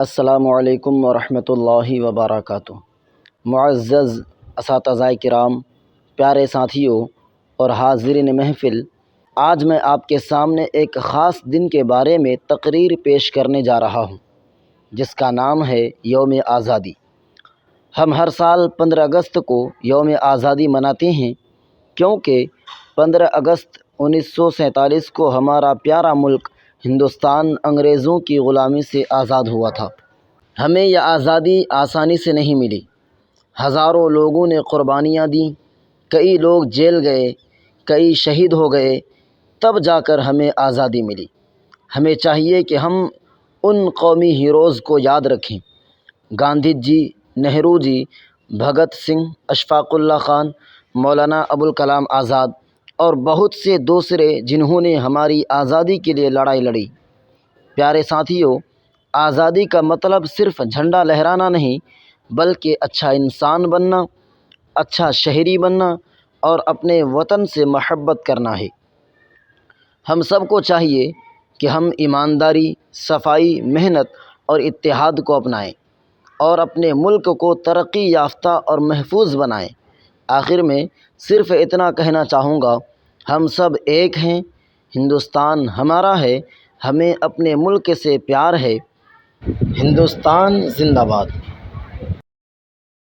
السلام علیکم ورحمۃ اللہ وبرکاتہ۔ معزز اساتذہ کرام، پیارے ساتھیوں اور حاضرین محفل، آج میں آپ کے سامنے ایک خاص دن کے بارے میں تقریر پیش کرنے جا رہا ہوں، جس کا نام ہے یوم آزادی۔ ہم ہر سال 15 اگست کو یوم آزادی مناتے ہیں، کیونکہ 15 اگست 1947 کو ہمارا پیارا ملک ہندوستان انگریزوں کی غلامی سے آزاد ہوا تھا۔ ہمیں یہ آزادی آسانی سے نہیں ملی، ہزاروں لوگوں نے قربانیاں دیں، کئی لوگ جیل گئے، کئی شہید ہو گئے، تب جا کر ہمیں آزادی ملی۔ ہمیں چاہیے کہ ہم ان قومی ہیروز کو یاد رکھیں، گاندھی جی، نہرو جی، بھگت سنگھ، اشفاق اللہ خان، مولانا ابوالکلام آزاد اور بہت سے دوسرے جنہوں نے ہماری آزادی کے لیے لڑائی لڑی۔ پیارے ساتھیوں، آزادی کا مطلب صرف جھنڈا لہرانا نہیں، بلکہ اچھا انسان بننا، اچھا شہری بننا اور اپنے وطن سے محبت کرنا ہے۔ ہم سب کو چاہیے کہ ہم ایمانداری، صفائی، محنت اور اتحاد کو اپنائیں اور اپنے ملک کو ترقی یافتہ اور محفوظ بنائیں۔ آخر میں صرف اتنا کہنا چاہوں گا، ہم سب ایک ہیں، ہندوستان ہمارا ہے، ہمیں اپنے ملک سے پیار ہے۔ ہندوستان زندہ باد۔